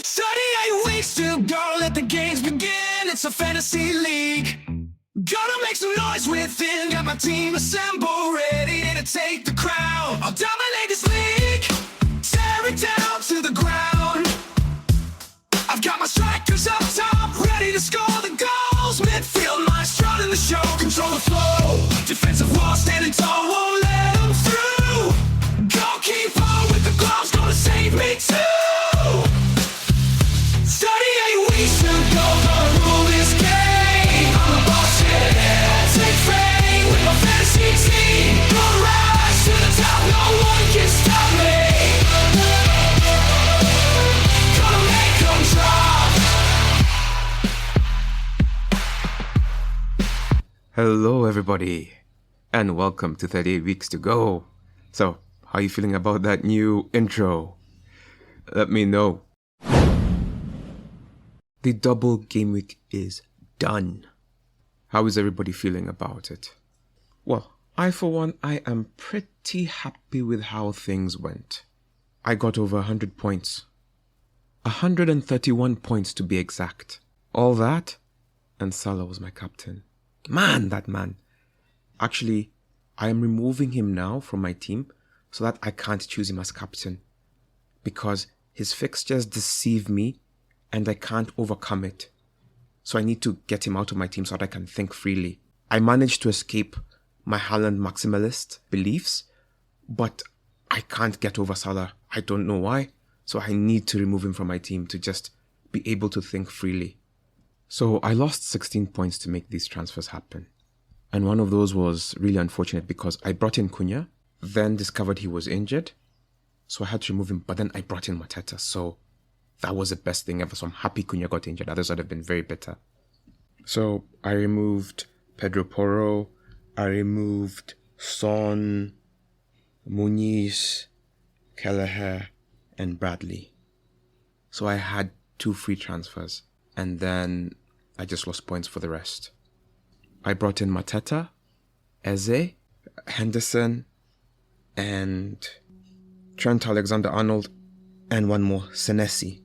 38 weeks to go, let the games begin. It's a fantasy league. Gonna make some noise within. Got my team assembled, ready to take the crown. I'll dominate this league, tear it down to the ground. I've got my strikers up top, ready to score the goals. Midfield maestro in the show, control the flow. Defensive wall standing tall, won't let them through. Goalkeeper with the gloves, gonna save me too. 38 weeks to go, gonna rule this game. I'm the boss, yeah, I'll take fame with my fantasy team. Gonna rise to the top, no one can stop me. Gonna make them drop. Hello everybody, and welcome to 38 Weeks to Go. So, how are you feeling about that new intro? Let me know. The double game week is done. How is everybody feeling about it? Well, for one, I am pretty happy with how things went. I got over 100 points. 131 points to be exact. All that, and Salah was my captain. That man. Actually, I am removing him now from my team so that I can't choose him as captain. Because his fixtures deceive me and I can't overcome it. So I need to get him out of my team so that I can think freely. I managed to escape my Haaland maximalist beliefs, but I can't get over Salah. I don't know why. So I need to remove him from my team to just be able to think freely. So I lost 16 points to make these transfers happen. And one of those was really unfortunate because I brought in Cunha, then discovered he was injured. So I had to remove him, but then I brought in Mateta. So that was the best thing ever. So I'm happy Cunha got injured. Others would have been very bitter. So I removed Pedro Porro. I removed Son, Muniz, Kelleher, and Bradley. So I had 2 free transfers. And then I just lost points for the rest. I brought in Mateta, Eze, Henderson, and Trent Alexander-Arnold, and one more, Senesi.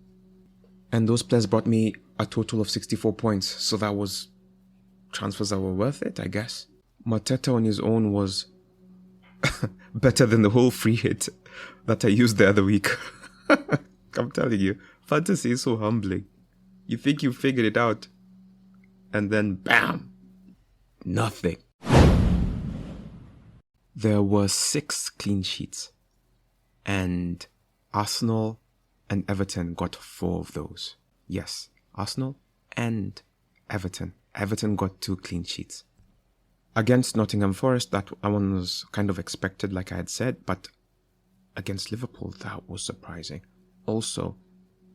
And those players brought me a total of 64 points, so that was transfers that were worth it, I guess. Mateta on his own was better than the whole free hit that I used the other week. I'm telling you, fantasy is so humbling. You think you figured it out, and then bam, nothing. There were 6 clean sheets, and Arsenal and Everton got 4 of those. Yes, Arsenal and Everton. Everton got 2 clean sheets. Against Nottingham Forest, that one was kind of expected, like I had said, but against Liverpool, that was surprising. Also,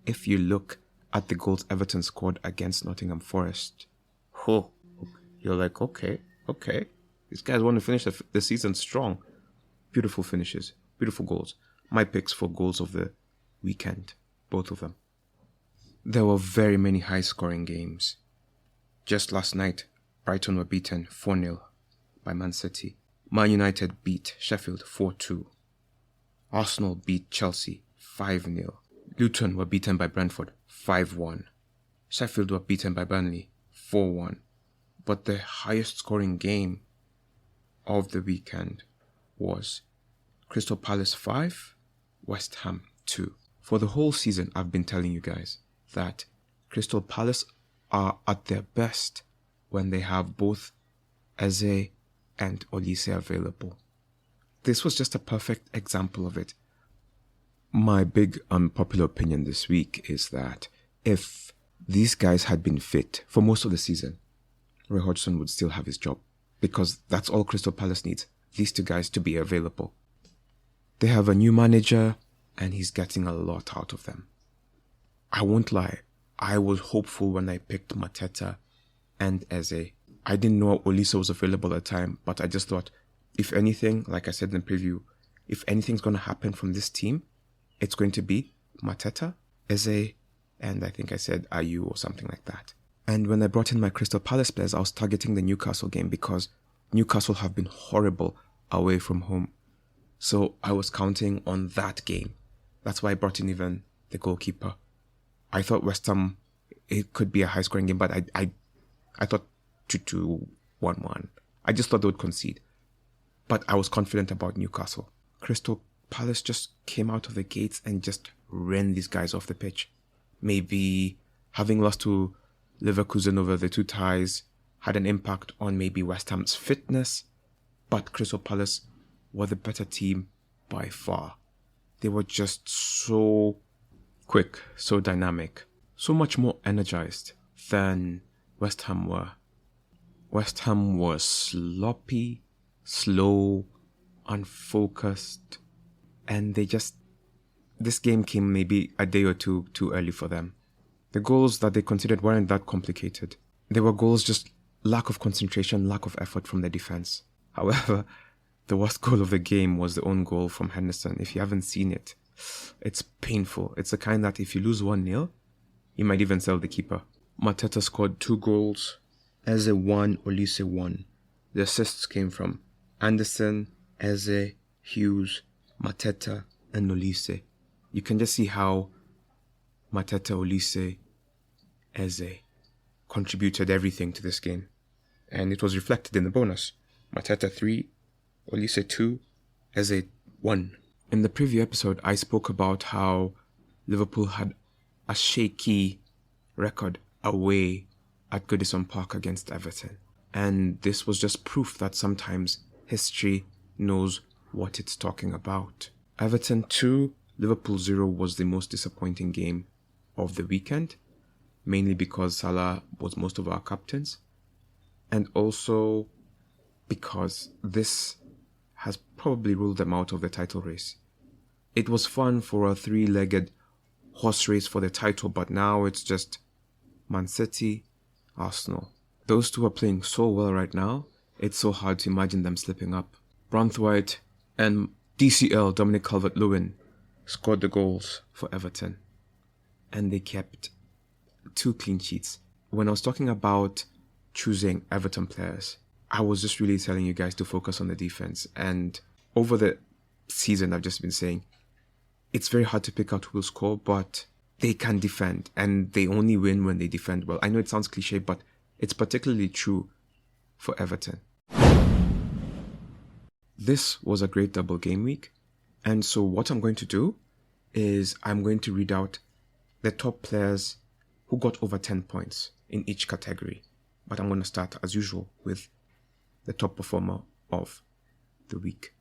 if you look at the goals Everton scored against Nottingham Forest, you're like, okay. These guys want to finish the season strong. Beautiful finishes, beautiful goals. My picks for goals of the weekend, both of them. There were very many high-scoring games. Just last night, Brighton were beaten 4-0 by Man City. Man United beat Sheffield 4-2. Arsenal beat Chelsea 5-0. Luton were beaten by Brentford 5-1. Sheffield were beaten by Burnley 4-1. But the highest scoring game of the weekend was Crystal Palace 5, West Ham 2. For the whole season, I've been telling you guys that Crystal Palace are at their best when they have both Eze and Olise available. This was just a perfect example of it. My big unpopular opinion this week is that if these guys had been fit for most of the season, Roy Hodgson would still have his job, because that's all Crystal Palace needs, these 2 guys to be available. They have a new manager, and he's getting a lot out of them. I won't lie, I was hopeful when I picked Mateta and Eze. I didn't know Olise was available at the time, but I just thought, if anything, like I said in the preview, if anything's going to happen from this team, it's going to be Mateta, Eze, and I think I said Ayew or something like that. And when I brought in my Crystal Palace players, I was targeting the Newcastle game because Newcastle have been horrible away from home. So I was counting on that game. That's why I brought in even the goalkeeper. I thought West Ham, it could be a high-scoring game, but I thought 2-2, 1-1. I just thought they would concede. But I was confident about Newcastle. Crystal Palace just came out of the gates and just ran these guys off the pitch. Maybe having lost to Leverkusen over the 2 ties had an impact on maybe West Ham's fitness, but Crystal Palace were the better team by far. They were just so quick, so dynamic, so much more energized than West Ham were. West Ham was sloppy, slow, unfocused, and this game came maybe a day or two too early for them. The goals that they considered weren't that complicated. They were goals, just lack of concentration, lack of effort from the defense. However, the worst goal of the game was the own goal from Henderson. If you haven't seen it, it's painful. It's the kind that if you lose 1-0, you might even sell the keeper. Mateta scored 2 goals. Eze 1, Olise 1. The assists came from Anderson, Eze, Hughes, Mateta, and Olise. You can just see how Mateta, Olise, Eze contributed everything to this game. And it was reflected in the bonus. Mateta 3, Olise 2, Eze 1. In the preview episode, I spoke about how Liverpool had a shaky record away at Goodison Park against Everton. And this was just proof that sometimes history knows what it's talking about. Everton 2, Liverpool 0 was the most disappointing game of the weekend, mainly because Salah was most of our captains, and also because this has probably ruled them out of the title race. It was fun for a 3-legged horse race for the title, but now it's just Man City, Arsenal. Those two are playing so well right now, it's so hard to imagine them slipping up. Branthwaite and DCL, Dominic Calvert-Lewin, scored the goals for Everton. And they kept 2 clean sheets. When I was talking about choosing Everton players, I was just really telling you guys to focus on the defense. And over the season, I've just been saying, it's very hard to pick out who will score, but they can defend. And they only win when they defend well. I know it sounds cliche, but it's particularly true for Everton. This was a great double game week. And so what I'm going to do is I'm going to read out the top players who got over 10 points in each category. But I'm going to start, as usual, with the top performer of the week.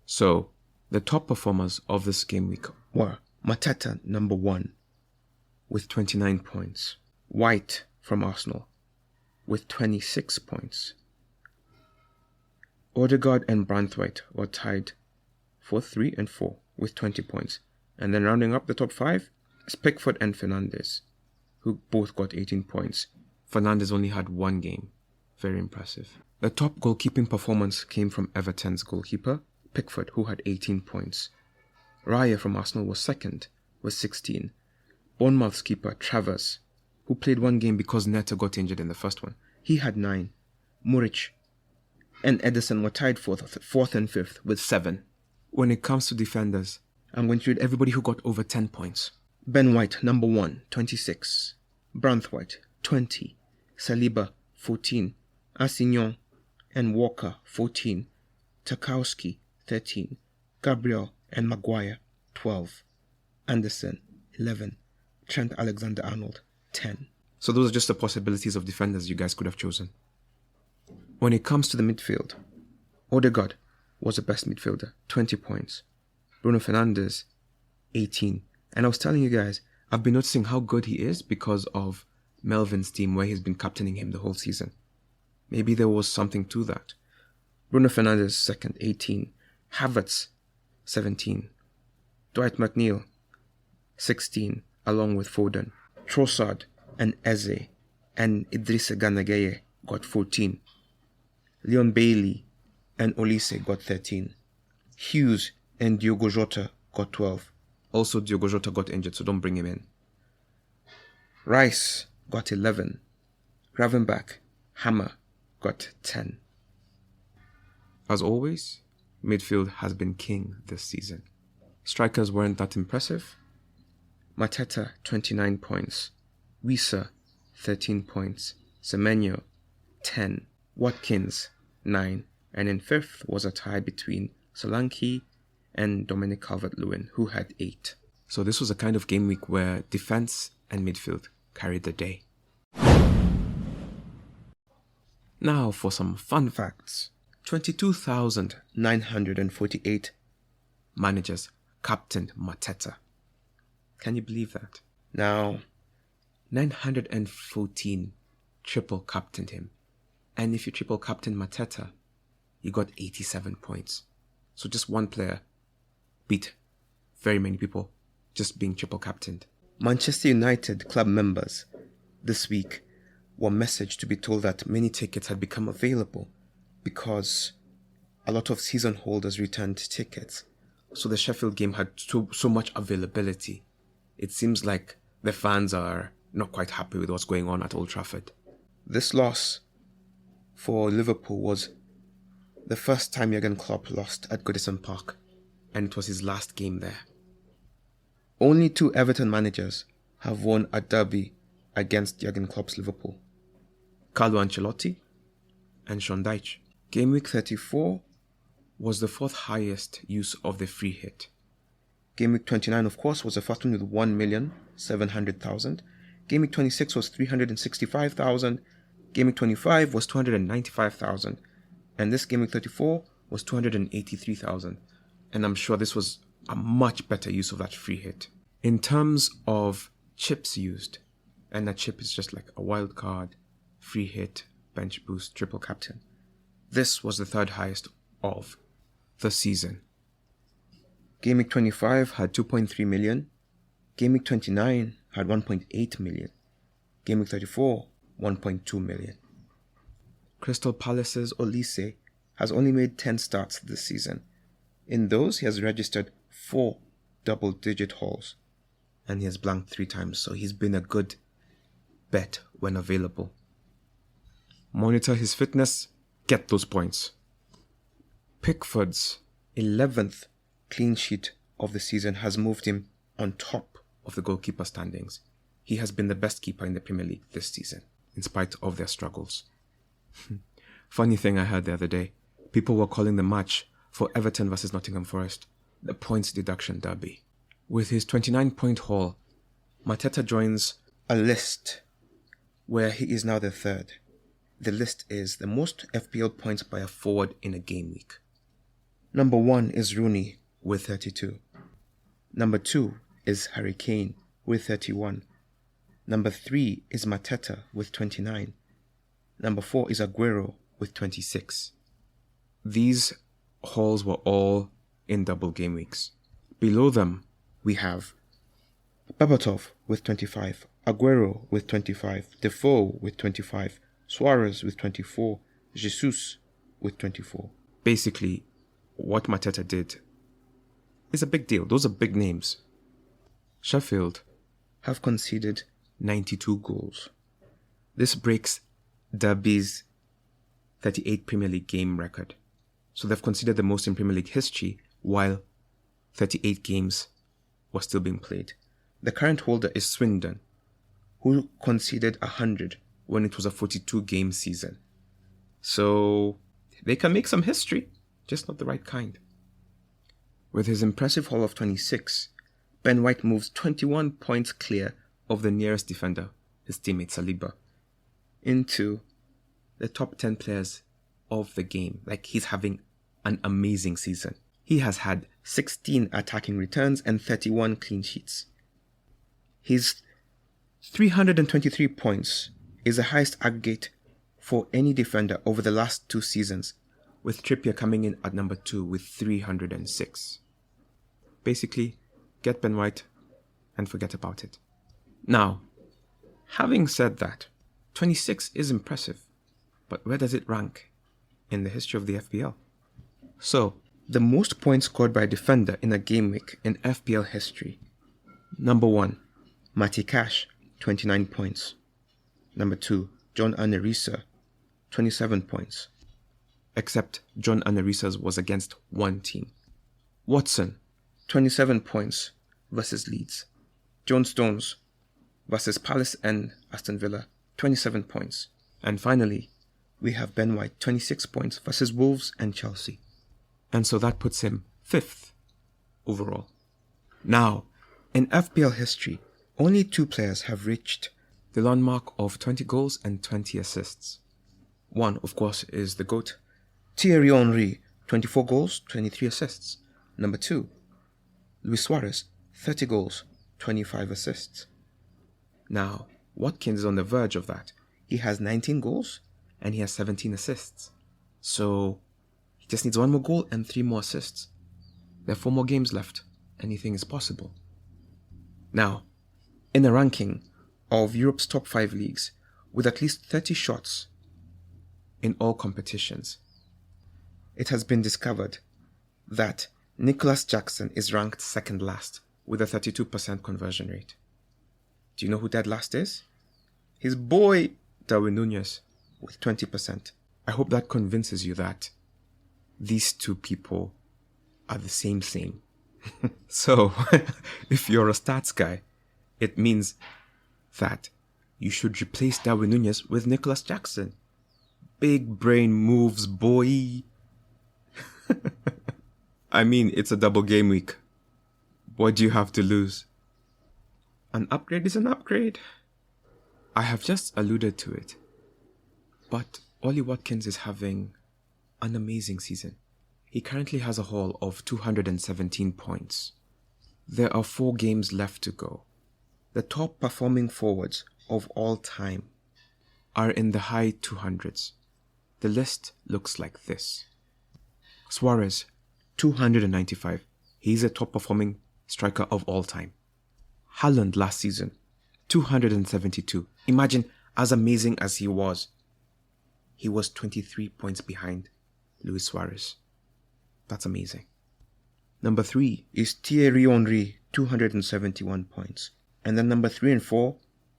So, the top performers of this game week were Mateta, number 1, with 29 points. White from Arsenal, with 26 points. Odegaard and Branthwaite were tied for 3 and 4 with 20 points. And then rounding up the top 5 is Pickford and Fernandes, who both got 18 points. Fernandes only had 1 game. Very impressive. The top goalkeeping performance came from Everton's goalkeeper, Pickford, who had 18 points. Raya from Arsenal was second with 16. Bournemouth's keeper, Travers, who played 1 game because Neto got injured in the first one, he had 9. Muric and Edison were tied fourth and 5th with 7. When it comes to defenders, I'm going to read everybody who got over 10 points. Ben White, number 1, 26. Branthwaite, 20. Saliba, 14. Assignon and Walker, 14. Tarkowski, 13. Gabriel and Maguire, 12. Anderson, 11. Trent Alexander-Arnold, 10. So those are just the possibilities of defenders you guys could have chosen. When it comes to the midfield, Odegaard was the best midfielder, 20 points. Bruno Fernandes, 18. And I was telling you guys, I've been noticing how good he is because of Melvin's team, where he's been captaining him the whole season. Maybe there was something to that. Bruno Fernandes, second, 18. Havertz, 17. Dwight McNeil, 16, along with Foden. Trossard and Eze and Idrissa Gana Gueye got 14. Leon Bailey and Olise got 13. Hughes and Diogo Jota got 12. Also, Diogo Jota got injured, so don't bring him in. Rice got 11. Gravenbach, Hammer got 10. As always, midfield has been king this season. Strikers weren't that impressive, Mateta, 29 points. Wisa, 13 points. Semenyo, 10. Watkins, 9. And in fifth was a tie between Solanke and Dominic Calvert-Lewin, who had 8. So this was a kind of game week where defense and midfield carried the day. Now for some fun facts. 22,948 managers captained Mateta. Can you believe that? Now, 914 triple captained him. And if you triple captain Mateta, you got 87 points. So just one player beat very many people just being triple captained. Manchester United club members this week were messaged to be told that many tickets had become available because a lot of season holders returned tickets. So the Sheffield game had so much availability. It seems like the fans are not quite happy with what's going on at Old Trafford. This loss for Liverpool was the first time Jurgen Klopp lost at Goodison Park, and it was his last game there. Only 2 Everton managers have won a derby against Jurgen Klopp's Liverpool: Carlo Ancelotti and Sean Dyche. Game week 34 was the 4th highest use of the free hit. Game week 29, of course, was the first one with 1,700,000. Game week 26 was 365,000. Game week 25 was 295,000. And this game week 34 was 283,000. And I'm sure this was a much better use of that free hit. In terms of chips used, and a chip is just like a wild card, free hit, bench boost, triple captain. This was the 3rd highest of the season. Game week 25 had 2.3 million. Game week 29 had 1.8 million. Game week 34, 1.2 million. Crystal Palace's Olise has only made 10 starts this season. In those, he has registered 4 double-digit hauls, and he has blanked 3 times, so he's been a good bet when available. Monitor his fitness, get those points. Pickford's 11th clean sheet of the season has moved him on top of the goalkeeper standings. He has been the best keeper in the Premier League this season, in spite of their struggles. Funny thing I heard the other day, people were calling the match for Everton versus Nottingham Forest the points deduction derby. With his 29-point haul, Mateta joins a list where he is now the 3rd. The list is the most FPL points by a forward in a game week. Number 1 is Rooney with 32. Number 2 is Harry Kane with 31. Number 3 is Mateta with 29. Number 4 is Aguero with 26. These hauls were all in double game weeks. Below them, we have Berbatov with 25, Aguero with 25, Defoe with 25, Suarez with 24, Jesus with 24. Basically, what Mateta did is a big deal. Those are big names. Sheffield have conceded 92 goals. This breaks Derby's 38 Premier League game record. So they've conceded the most in Premier League history while 38 games were still being played. The current holder is Swindon, who conceded 100 when it was a 42-game season. So they can make some history, just not the right kind. With his impressive haul of 26, Ben White moves 21 points clear of the nearest defender, his teammate Saliba, into the top 10 players of the game. Like, he's having an amazing season. He has had 16 attacking returns and 31 clean sheets. His 323 points is the highest aggregate for any defender over the last 2 seasons, with Trippier coming in at number 2 with 306. Basically, get Ben White and forget about it. Now, having said that, 26 is impressive, but where does it rank in the history of the FPL? So, the most points scored by a defender in a game week in FPL history. Number 1, Matty Cash, 29 points. Number 2, John Anarisa, 27 points. Except John Anarisa's was against one team. Watson, 27 points versus Leeds. John Stones versus Palace and Aston Villa, 27 points. And finally, we have Ben White, 26 points versus Wolves and Chelsea. And so that puts him 5th overall. Now, in FPL history, only 2 players have reached the landmark of 20 goals and 20 assists. One, of course, is the GOAT, Thierry Henry, 24 goals, 23 assists. Number 2, Luis Suarez, 30 goals, 25 assists. Now, Watkins is on the verge of that. He has 19 goals and he has 17 assists. So, he just needs 1 more goal and 3 more assists. There are 4 more games left. Anything is possible. Now, in a ranking of Europe's top 5 leagues with at least 30 shots in all competitions, it has been discovered that Nicholas Jackson is ranked second last with a 32% conversion rate. Do you know who dead last is? His boy, Darwin Núñez, with 20%. I hope that convinces you that these 2 people are the same. So, if you're a stats guy, it means that you should replace Darwin Núñez with Nicholas Jackson. Big brain moves, boy. I mean, it's a double game week. What do you have to lose? An upgrade is an upgrade. I have just alluded to it. But Ollie Watkins is having an amazing season. He currently has a haul of 217 points. There are 4 games left to go. The top performing forwards of all time are in the high 200s. The list looks like this. Suarez, 295. He's a top performing striker of all time. Haaland last season, 272. Imagine, as amazing as he was 23 points behind Luis Suarez. That's amazing. Number 3 is Thierry Henry, 271 points. And then number 3 and 4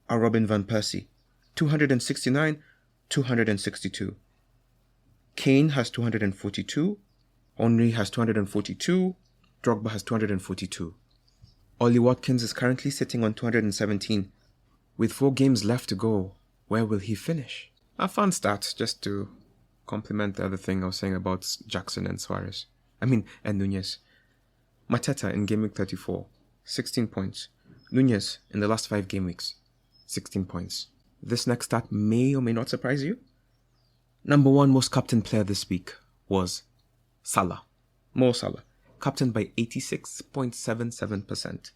are Robin van Persie, 269, 262. Kane has 242, Henry has 242, Drogba has 242. Ollie Watkins is currently sitting on 217. With 4 games left to go, where will he finish? A fun stat, just to complement the other thing I was saying about Jackson and Suarez. And Núñez. Mateta in Gameweek 34, 16 points. Núñez in the last 5 game weeks, 16 points. This next stat may or may not surprise you. Number 1 most captain player this week was Salah. Mo Salah. Captained by 86.77%.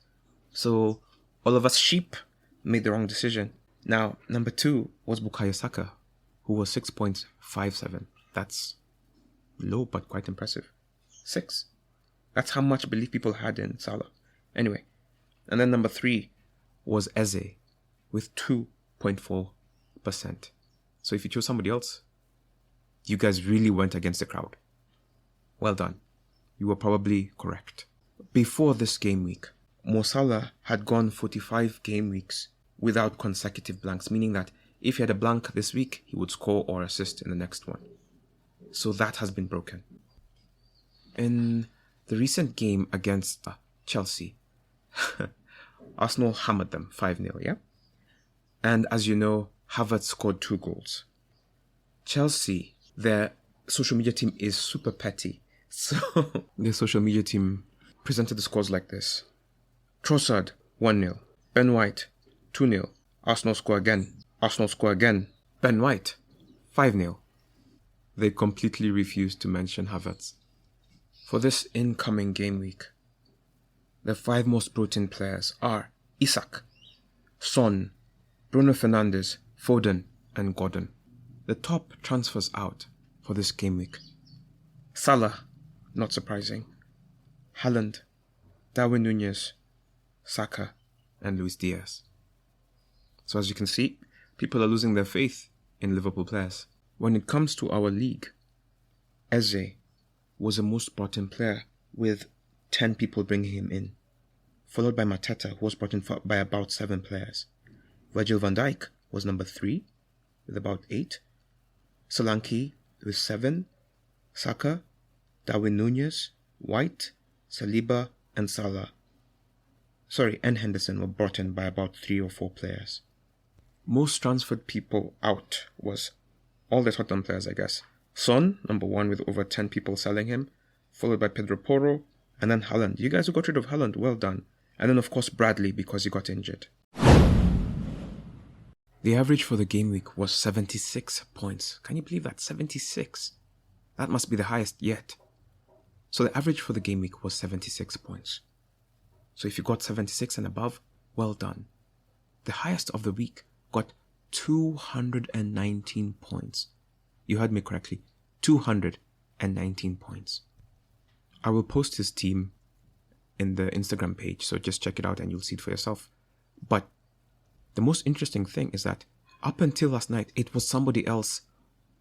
So, all of us sheep made the wrong decision. Now, number 2 was Bukayo Saka, who was 6.57. That's low, but quite impressive. 6. That's how much belief people had in Salah. Anyway. And then number 3 was Eze, with 2.4%. So if you chose somebody else, you guys really went against the crowd. Well done. You were probably correct. Before this game week, Mo Salah had gone 45 game weeks without consecutive blanks, meaning that if he had a blank this week, he would score or assist in the next one. So that has been broken. In the recent game against Chelsea, Arsenal hammered them 5-0, yeah? And as you know, Havertz scored 2 goals. Chelsea, their social media team is super petty. So their social media team presented the scores like this. Trossard, 1-0. Ben White, 2-0. Arsenal score again. Arsenal score again. Ben White, 5-0. They completely refused to mention Havertz. For this incoming game week, the 5 most protein players are Isak, Son, Bruno Fernandes, Foden, and Gordon. The top transfers out for this game week: Salah, not surprising, Haaland, Darwin Núñez, Saka, and Luis Diaz. So as you can see, people are losing their faith in Liverpool players. When it comes to our league, Eze was the most brought in player with 10 people bringing him in, followed by Mateta, who was brought in by about 7 players. Virgil van Dijk was number 3 with about 8. Solanke with 7. Saka, Darwin Núñez, White, Saliba, and Salah. and Henderson were brought in by about 3 or 4 players. Most transferred people out was all the Tottenham players, I guess. Son, number 1 with over 10 people selling him, followed by Pedro Porro, and then Haaland. You guys who got rid of Haaland, well done. And then of course Bradley because he got injured. The average for the game week was 76 points. Can you believe that? 76. That must be the highest yet. So the average for the game week was 76 points. So if you got 76 and above, well done. The highest of the week got 219 points. You heard me correctly. 219 points. I will post his team in the Instagram page, so just check it out and you'll see it for yourself. But the most interesting thing is that up until last night, it was somebody else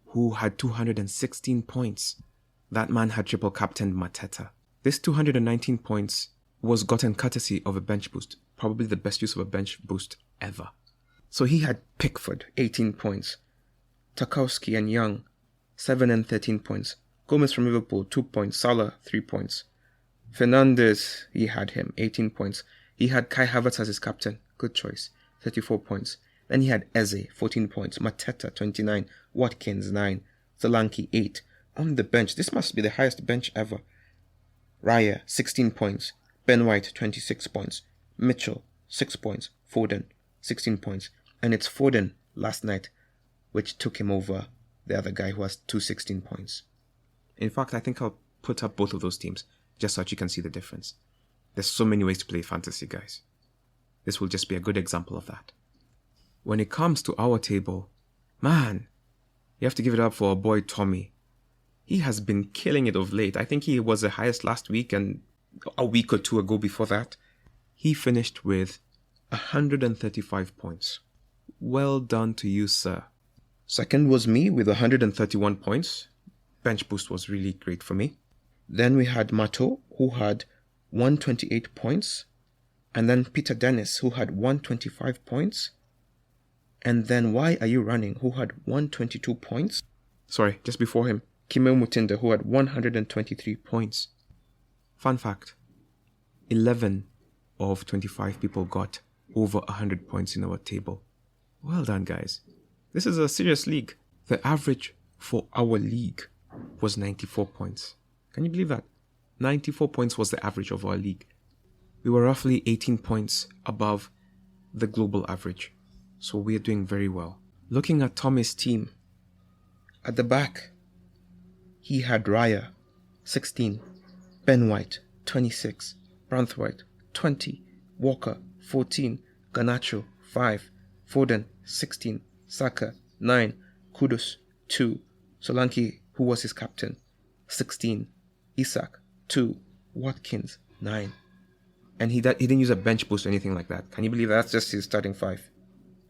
who had 216 points. That man had triple captained Mateta. This 219 points was gotten courtesy of a bench boost, probably the best use of a bench boost ever. So he had Pickford, 18 points. Tarkowski and Young, 7 and 13 points. Gomez from Liverpool, 2 points. Salah, 3 points. Fernandes, he had him, 18 points. He had Kai Havertz as his captain. Good choice, 34 points. Then he had Eze, 14 points. Mateta, 29. Watkins, 9. Solanke, 8. On the bench, this must be the highest bench ever. Raya, 16 points. Ben White, 26 points. Mitchell, 6 points. Foden, 16 points. And it's Foden last night which took him over the other guy who has 216 points. In fact, I think I'll put up both of those teams just so that you can see the difference. There's so many ways to play fantasy, guys. This will just be a good example of that. When it comes to our table, man, you have to give it up for our boy Tommy. He has been killing it of late. I think he was the highest last week and a week or two ago before that. He finished with 135 points. Well done to you, sir. Second was me with 131 points. Bench boost was really great for me. Then we had Mato, who had 128 points. And then Peter Dennis, who had 125 points. And then Why Are You Running, who had 122 points. Sorry, just before him, Kimel Mutinda, who had 123 points. Fun fact, 11 of 25 people got over 100 points in our table. Well done, guys. This is a serious league. The average for our league was 94 points. Can you believe that? 94 points was the average of our league. We were roughly 18 points above the global average. So we are doing very well. Looking at Tommy's team, at the back, he had Raya, 16, Ben White, 26, Branthwaite, 20, Walker, 14, Garnacho, 5, Foden, 16, Saka, 9, Kudus, 2, Solanke, who was his captain, 16, Isak, 2, Watkins, 9. And he didn't use a bench boost or anything like that. Can you believe that? That's just his starting 5.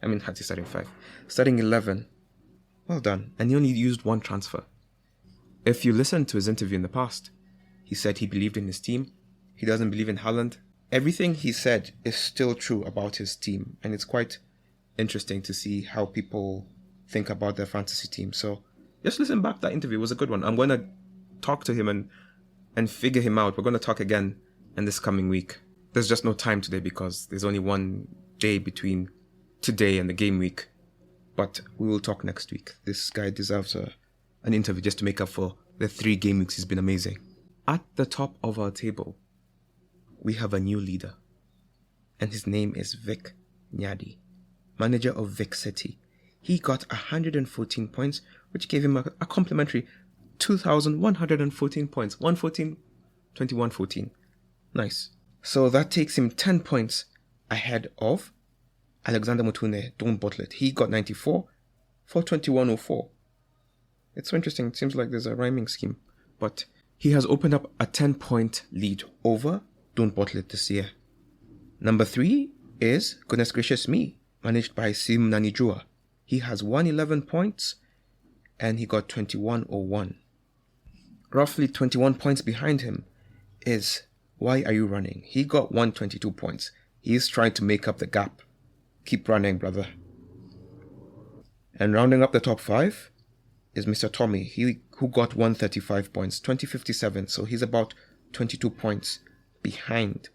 I mean, that's his starting 5. Starting 11. Well done. And he only used 1 transfer. If you listened to his interview in the past, he said he believed in his team. He doesn't believe in Haaland. Everything he said is still true about his team. And it's quite interesting to see how people think about their fantasy team. So just listen back. That interview was a good one. I'm going to talk to him and figure him out. We're going to talk again in this coming week. There's just no time today because there's only one day between today and the game week. But we will talk next week. This guy deserves an interview just to make up for the 3 game weeks. He's been amazing. At the top of our table, we have a new leader. And his name is Vic Nyadi, manager of Vic City. He got 114 points, which gave him a complimentary 2,114 points. 114, 2114. Nice. So that takes him 10 points ahead of Alexander Mutune, Don't Bottle It. He got 94 for 2104. It's so interesting. It seems like there's a rhyming scheme. But he has opened up a 10-point lead over Don't Bottle It this year. Number 3 is Goodness Gracious Me, managed by Sim Nanijua. He has 111 points and he got 2101. Roughly 21 points behind him is Why Are You Running? He got 122 points. He's trying to make up the gap. Keep running, brother. And rounding up the top 5 is Mr. Tommy, who got 135 points, 2057. So he's about 22 points behind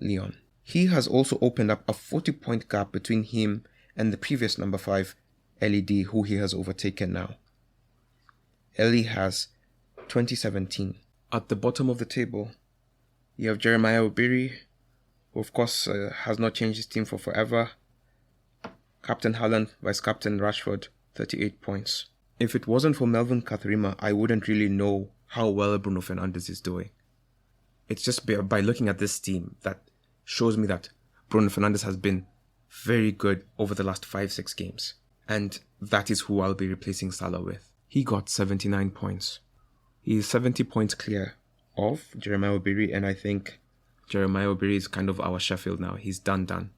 Leon. He has also opened up a 40-point gap between him and the previous number 5, LED, who he has overtaken now. Ellie has 2017. At the bottom of the table, you have Jeremiah Obiri, who of course has not changed his team for forever. Captain Haaland, Vice-Captain Rashford, 38 points. If it wasn't for Melvin Katharima, I wouldn't really know how well Bruno Fernandes is doing. It's just by looking at this team that shows me that Bruno Fernandes has been very good over the last 5-6 games. And that is who I'll be replacing Salah with. He got 79 points. He is 70 points clear of Jeremiah Obiri, and I think Jeremiah Obiri is kind of our Sheffield now. He's done.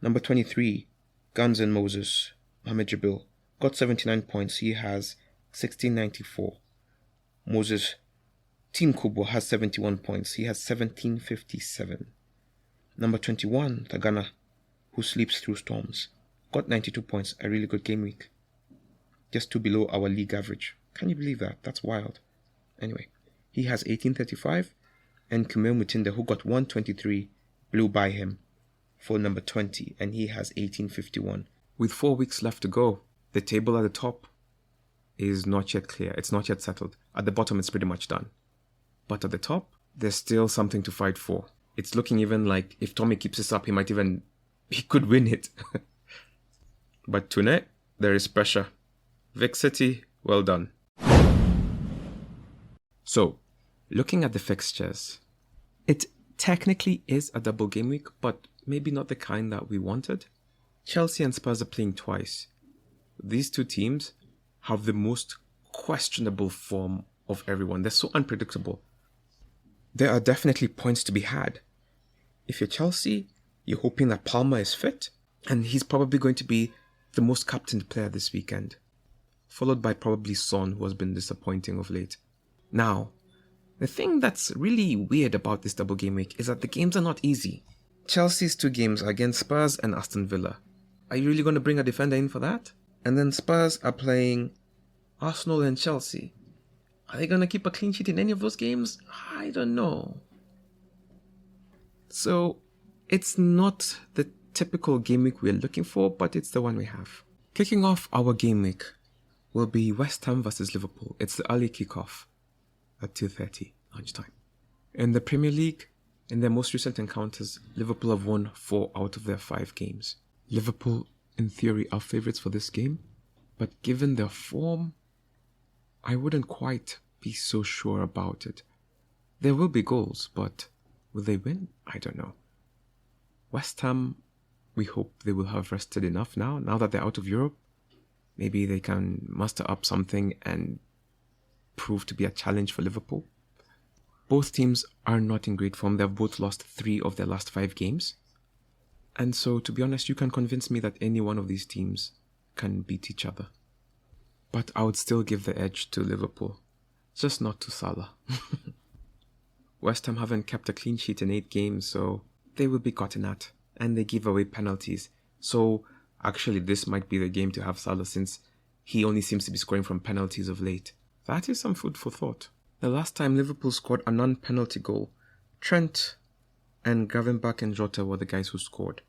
Number 23, Guns N' Moses, Mohamed Jabil, got 79 points. He has 1694. Moses, Team Kubo, has 71 points. He has 1757. Number 21, Tagana, who sleeps through storms, got 92 points. A really good game week. Just 2 below our league average. Can you believe that? That's wild. Anyway, he has 1835. And Kumail Mutinda, who got 123, blew by him for number 20, and he has 1851. With 4 weeks left to go, the table at the top is not yet clear. It's not yet settled. At the bottom, it's pretty much done. But at the top, there's still something to fight for. It's looking even like if Tommy keeps this up, he could win it. But tonight, there is pressure. Vic City, well done. So, looking at the fixtures, it technically is a double game week, but maybe not the kind that we wanted. Chelsea and Spurs are playing twice. These two teams have the most questionable form of everyone. They're so unpredictable. There are definitely points to be had. If you're Chelsea, you're hoping that Palmer is fit, and he's probably going to be the most captained player this weekend, followed by probably Son, who has been disappointing of late. Now, the thing that's really weird about this double game week is that the games are not easy. Chelsea's 2 games are against Spurs and Aston Villa. Are you really going to bring a defender in for that? And then Spurs are playing Arsenal and Chelsea. Are they going to keep a clean sheet in any of those games? I don't know. So, it's not the typical game week we're looking for, but it's the one we have. Kicking off our game week will be West Ham versus Liverpool. It's the early kickoff at 2:30 lunchtime. In the Premier League, in their most recent encounters, Liverpool have won 4 out of their 5 games. Liverpool, in theory, are favourites for this game, but given their form, I wouldn't quite be so sure about it. There will be goals, but will they win? I don't know. West Ham, we hope they will have rested enough now that they're out of Europe. Maybe they can muster up something and prove to be a challenge for Liverpool. Both teams are not in great form. They've both lost 3 of their last 5 games. And so, to be honest, you can convince me that any one of these teams can beat each other. But I would still give the edge to Liverpool. Just not to Salah. West Ham haven't kept a clean sheet in 8 games, so they will be gotten at. And they give away penalties. So, actually, this might be the game to have Salah, since he only seems to be scoring from penalties of late. That is some food for thought. The last time Liverpool scored a non-penalty goal, Trent and Gravenberch and Jota were the guys who scored.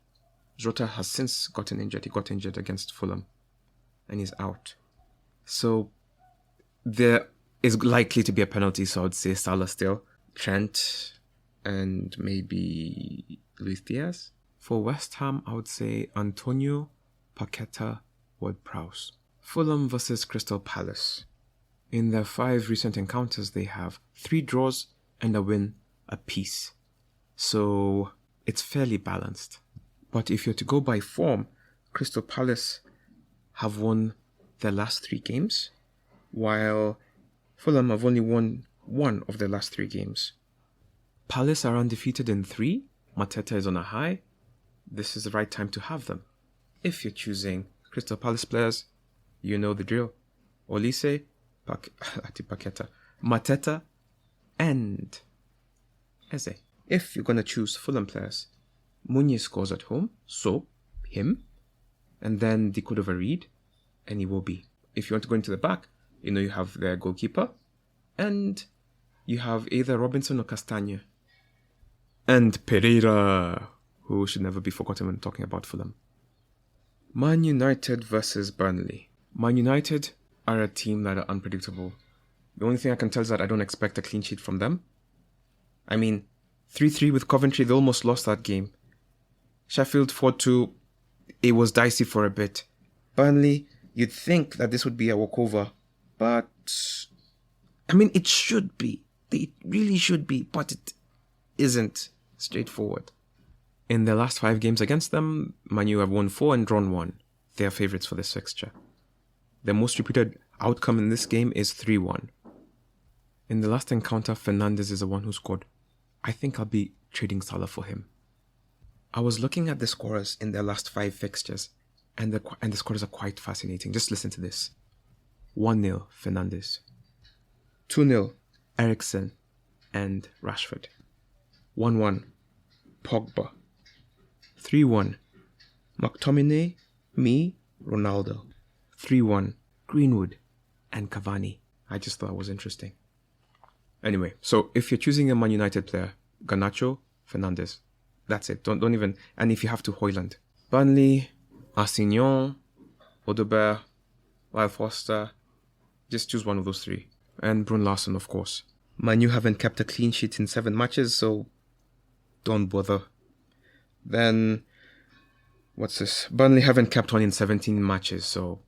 Jota has since gotten injured. He got injured against Fulham and he's out. So there is likely to be a penalty, so I would say Salah still, Trent, and maybe Luis Diaz. For West Ham, I would say Antonio, Paqueta, Ward-Prowse. Fulham versus Crystal Palace. In their 5 recent encounters, they have 3 draws and a win apiece. So it's fairly balanced. But if you're to go by form, Crystal Palace have won their last 3 games, while Fulham have only won 1 of their last 3 games. Palace are undefeated in 3. Mateta is on a high. This is the right time to have them. If you're choosing Crystal Palace players, you know the drill. Olise, Paqueta, Mateta, and Eze. If you're going to choose Fulham players, Muniz scores at home, so him, and then they could have a read, and he will be. If you want to go into the back, you know you have their goalkeeper, and you have either Robinson or Castagne. And Pereira, who should never be forgotten when talking about Fulham. Man United versus Burnley. Man United are a team that are unpredictable. The only thing I can tell is that I don't expect a clean sheet from them. I mean, 3-3 with Coventry, they almost lost that game. Sheffield 4-2, it was dicey for a bit. Burnley, you'd think that this would be a walkover, but I mean, it should be. It really should be, but it isn't straightforward. In their last 5 games against them, Man U have won 4 and drawn 1. They are favourites for this fixture. Their most repeated outcome in this game is 3-1. In the last encounter, Fernandes is the one who scored. I think I'll be trading Salah for him. I was looking at the scorers in their last 5 fixtures, and the scorers are quite fascinating. Just listen to this. 1-0, Fernandes. 2-0, Eriksen and Rashford. 1-1, Pogba. 3-1, McTominay, me, Ronaldo. 3-1, Greenwood and Cavani. I just thought it was interesting. Anyway, so if you're choosing a Man United player, Garnacho, Fernandes. That's it. Don't even. And if you have to, Højlund. Burnley, Arsignon, Odegaard, Lyle Foster. Just choose one of those 3. And Brun Larsen, of course. Man U haven't kept a clean sheet in 7 matches, so don't bother. Then, what's this? Burnley haven't kept one in 17 matches, so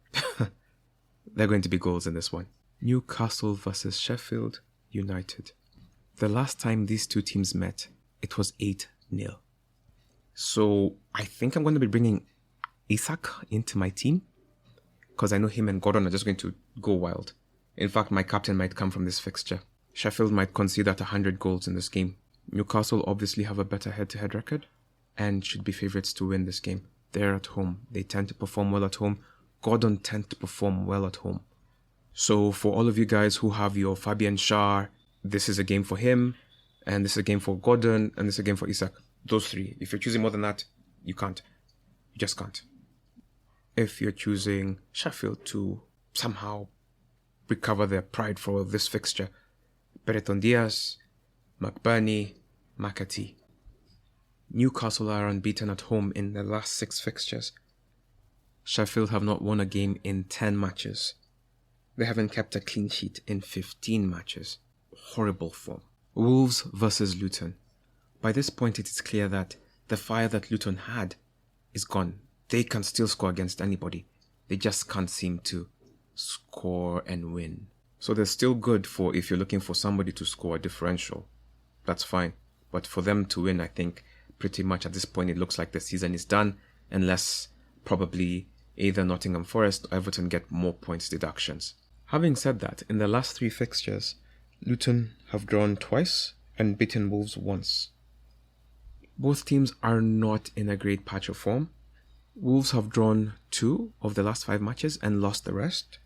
there are going to be goals in this one. Newcastle versus Sheffield United. The last time these two teams met, it was 8-0. So I think I'm going to be bringing Isak into my team, because I know him and Gordon are just going to go wild. In fact, my captain might come from this fixture. Sheffield might concede at 100 goals in this game. Newcastle obviously have a better head-to-head record and should be favourites to win this game. They're at home. They tend to perform well at home. Gordon tends to perform well at home. So for all of you guys who have your Fabian Schär, this is a game for him, and this is a game for Gordon, and this is a game for Isak. Those 3. If you're choosing more than that, you can't. You just can't. If you're choosing Sheffield to somehow recover their pride for this fixture, Brereton Diaz, McBurney, McAtee. Newcastle are unbeaten at home in their last 6 fixtures. Sheffield have not won a game in 10 matches. They haven't kept a clean sheet in 15 matches. Horrible form. Wolves versus Luton. By this point, it is clear that the fire that Luton had is gone. They can still score against anybody. They just can't seem to score and win. So they're still good for if you're looking for somebody to score a differential. That's fine. But for them to win, I think pretty much at this point it looks like the season is done, unless probably either Nottingham Forest or Everton get more points deductions. Having said that, in the last 3 fixtures, Luton have drawn twice and beaten Wolves once. Both teams are not in a great patch of form. Wolves have drawn 2 of the last 5 matches and lost the rest.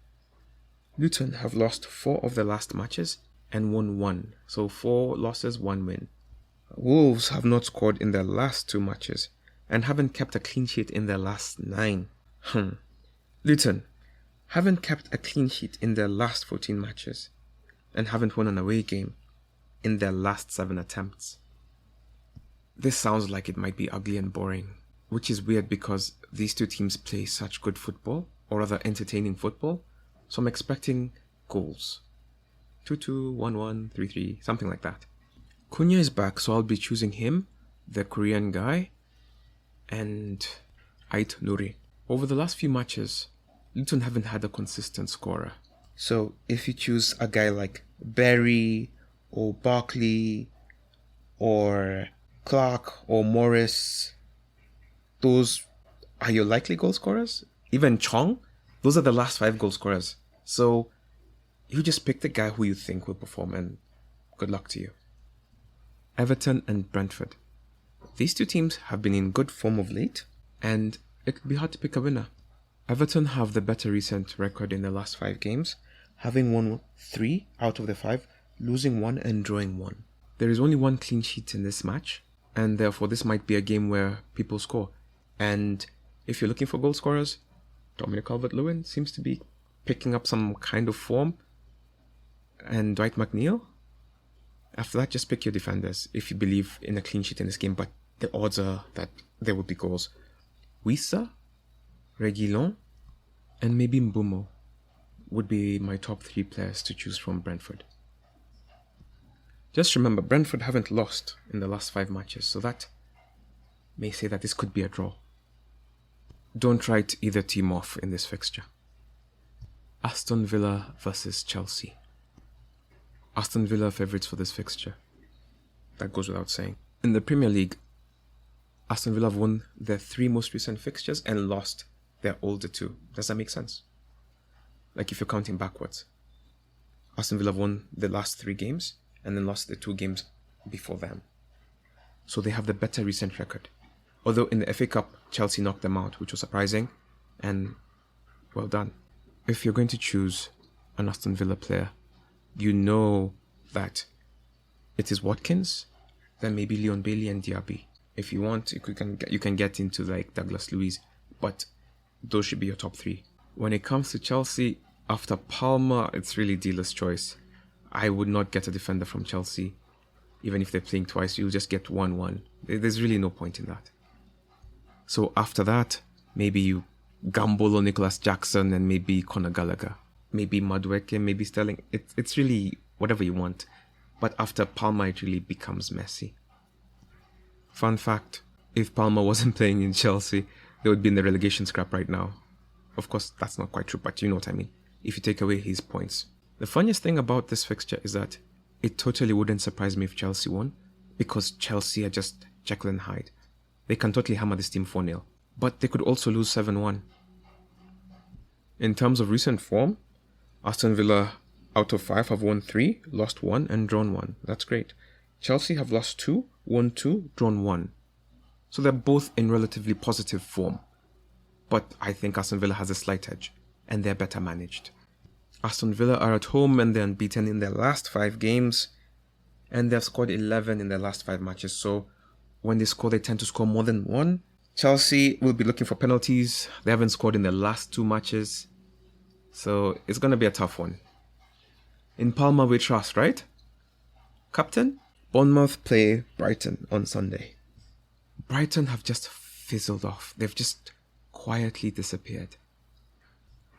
Luton have lost 4 of the last matches and won 1. So 4 losses, 1 win. Wolves have not scored in their last 2 matches and haven't kept a clean sheet in their last 9. Luton haven't kept a clean sheet in their last 14 matches and haven't won an away game in their last 7 attempts. This sounds like it might be ugly and boring, which is weird because these 2 teams play such good football, or rather entertaining football, so I'm expecting goals. 2-2, 1-1, 3-3, something like that. Cunha is back, so I'll be choosing him, the Korean guy, and Ait Nuri. Over the last few matches, Luton haven't had a consistent scorer. So if you choose a guy like Berry or Barkley or Clark or Morris, those are your likely goal scorers. Even Chong, those are the last 5 goal scorers. So you just pick the guy who you think will perform, and good luck to you. Everton and Brentford. These 2 teams have been in good form of late, and it could be hard to pick a winner. Everton have the better recent record in the last 5 games, having won 3 out of the 5, losing 1 and drawing 1. There is only 1 clean sheet in this match, and therefore this might be a game where people score. And if you're looking for goal scorers, Dominic Calvert-Lewin seems to be picking up some kind of form, and Dwight McNeil. After that, just pick your defenders if you believe in a clean sheet in this game, but the odds are that there will be goals. Wissa, Reguilon, and maybe Mbumo would be my top 3 players to choose from Brentford. Just remember, Brentford haven't lost in the last 5 matches, so that may say that this could be a draw. Don't write either team off in this fixture. Aston Villa versus Chelsea. Aston Villa are favourites for this fixture. That goes without saying. In the Premier League, Aston Villa have won their 3 most recent fixtures and lost their older 2. Does that make sense? Like if you're counting backwards. Aston Villa have won the last 3 games and then lost the 2 games before them. So they have the better recent record. Although in the FA Cup, Chelsea knocked them out, which was surprising, and well done. If you're going to choose an Aston Villa player, you know that it is Watkins, then maybe Leon Bailey and Diaby. If you want, you can get into like Douglas Luiz, but those should be your top 3. When it comes to Chelsea, after Palmer, it's really dealer's choice. I would not get a defender from Chelsea. Even if they're playing twice, you'll just get 1-1. There's really no point in that. So after that, maybe you gamble on Nicholas Jackson and maybe Conor Gallagher. Maybe Madueke, maybe Sterling. It's really whatever you want. But after Palmer, it really becomes messy. Fun fact, if Palmer wasn't playing in Chelsea, they would be in the relegation scrap right now. Of course, that's not quite true, but you know what I mean. If you take away his points. The funniest thing about this fixture is that it totally wouldn't surprise me if Chelsea won, because Chelsea are just Jekyll and Hyde. They can totally hammer this team 4-0, but they could also lose 7-1. In terms of recent form, Aston Villa out of 5 have won 3, lost 1 and drawn 1. That's great. Chelsea have lost 2, won 2, drawn 1. So they're both in relatively positive form. But I think Aston Villa has a slight edge, and they're better managed. Aston Villa are at home and they're unbeaten in their last 5 games, and they've scored 11 in their last 5 matches. So when they score, they tend to score more than 1. Chelsea will be looking for penalties. They haven't scored in their last 2 matches. So it's going to be a tough one. In Palmer we trust, right? Captain? Bournemouth play Brighton on Sunday. Brighton have just fizzled off. They've just quietly disappeared.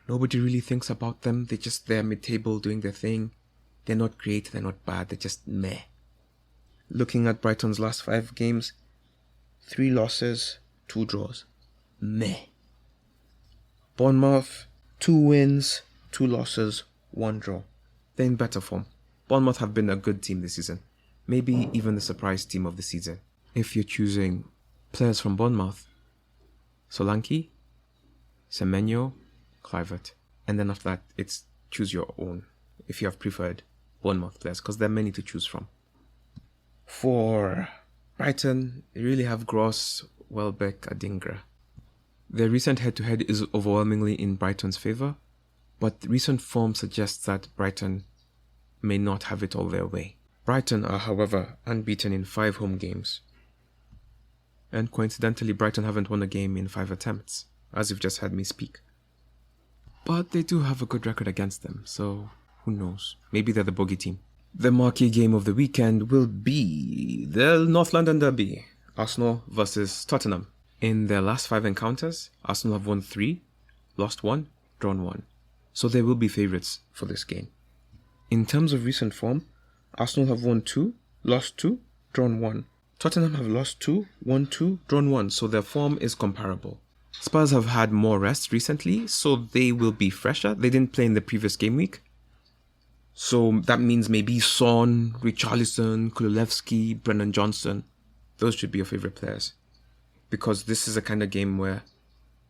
Nobody really thinks about them. They're just there mid-table doing their thing. They're not great, they're not bad, they're just meh. Looking at Brighton's last 5 games, 3 losses, 2 draws. Meh. Bournemouth, 2 wins, 2 losses, 1 draw. They're in better form. Bournemouth have been a good team this season. Maybe even the surprise team of the season. If you're choosing players from Bournemouth, Solanke, Semenyo, Kluivert. And then after that, it's choose your own, if you have preferred Bournemouth players, because there are many to choose from. For Brighton, they really have Gross, Welbeck, Adingra. Their recent head-to-head is overwhelmingly in Brighton's favour, but recent form suggests that Brighton may not have it all their way. Brighton are, however, unbeaten in 5 home games. And coincidentally, Brighton haven't won a game in 5 attempts, as you've just heard me speak. But they do have a good record against them, so who knows? Maybe they're the bogey team. The marquee game of the weekend will be the North London Derby, Arsenal versus Tottenham. In their last 5 encounters, Arsenal have won 3, lost 1, drawn 1. So they will be favourites for this game. In terms of recent form, Arsenal have won 2, lost 2, drawn 1. Tottenham have lost 2, won 2, drawn 1, so their form is comparable. Spurs have had more rest recently, so they will be fresher. They didn't play in the previous game week. So that means maybe Son, Richarlison, Kululevsky, Brennan Johnson. Those should be your favourite players. Because this is a kind of game where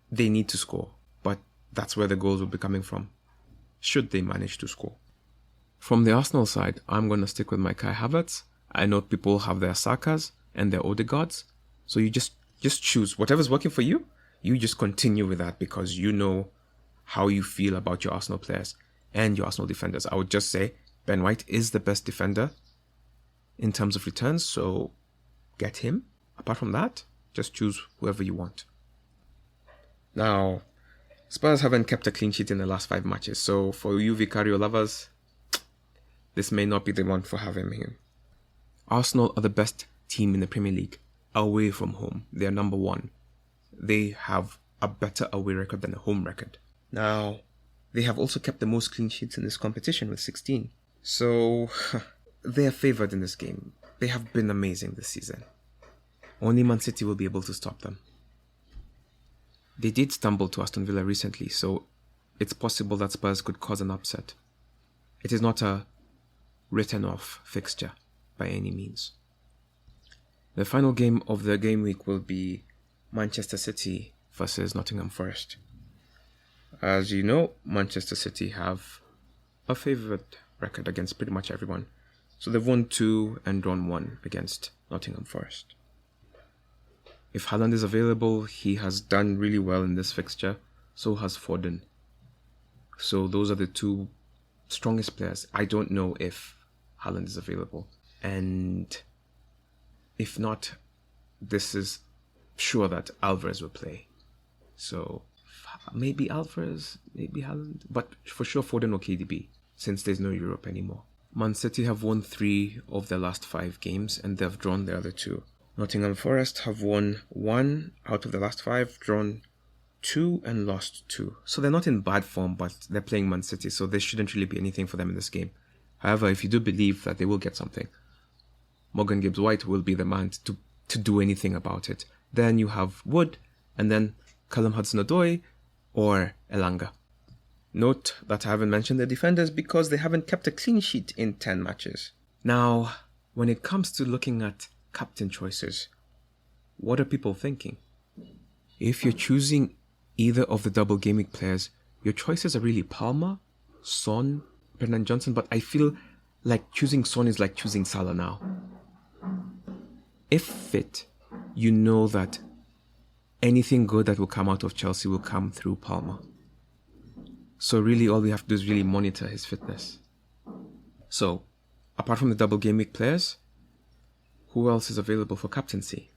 they need to score, but that's where the goals will be coming from, should they manage to score. From the Arsenal side, I'm going to stick with my Kai Havertz. I know people have their Sakas and their Odegaards, so you just choose whatever's working for you. You just continue with that because you know how you feel about your Arsenal players and your Arsenal defenders. I would just say Ben White is the best defender in terms of returns, so get him. Apart from that, just choose whoever you want. Now, Spurs haven't kept a clean sheet in the last 5 matches, so for you Vicario lovers, this may not be the one for having him. Arsenal are the best team in the Premier League away from home. They are number one. They have a better away record than a home record. Now, they have also kept the most clean sheets in this competition with 16. So, they are favoured in this game. They have been amazing this season. Only Man City will be able to stop them. They did stumble to Aston Villa recently, so it's possible that Spurs could cause an upset. It is not a written off fixture by any means. The final game of the game week will be Manchester City versus Nottingham Forest. As you know, Manchester City have a favourite record against pretty much everyone. So they've won 2 and drawn 1 against Nottingham Forest. If Haaland is available, he has done really well in this fixture. So has Foden. So those are the two strongest players. I don't know if Haaland is available. And if not, this is sure that Alvarez will play. So maybe Alvarez, maybe Haaland. But for sure Foden or KDB, since there's no Europe anymore. Man City have won 3 of their last 5 games and they've drawn the other 2. Nottingham Forest have won 1 out of the last 5, drawn 2 and lost 2. So they're not in bad form, but they're playing Man City, so there shouldn't really be anything for them in this game. However, if you do believe that they will get something, Morgan Gibbs-White will be the man to do anything about it. Then you have Wood, and then Callum Hudson-Odoi or Elanga. Note that I haven't mentioned the defenders because they haven't kept a clean sheet in 10 matches. Now, when it comes to looking at captain choices, what are people thinking? If you're choosing either of the double game week players, your choices are really Palmer, Son, Brennan Johnson, but I feel like choosing Son is like choosing Salah now. If fit, you know that anything good that will come out of Chelsea will come through Palmer. So really all we have to do is really monitor his fitness. So, apart from the double game week players, who else is available for captaincy?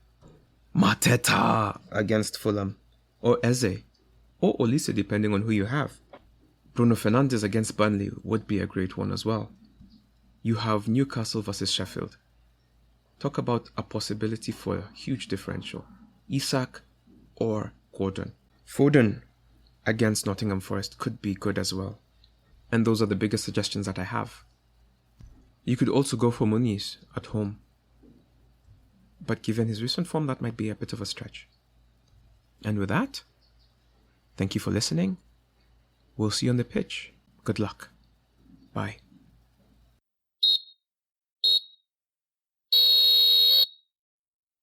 Mateta against Fulham, or Eze, or Olise depending on who you have. Bruno Fernandes against Burnley would be a great one as well. You have Newcastle versus Sheffield. Talk about a possibility for a huge differential. Isak or Gordon. Foden against Nottingham Forest could be good as well. And those are the biggest suggestions that I have. You could also go for Muniz at home. But given his recent form, that might be a bit of a stretch. And with that, thank you for listening. We'll see you on the pitch. Good luck. Bye.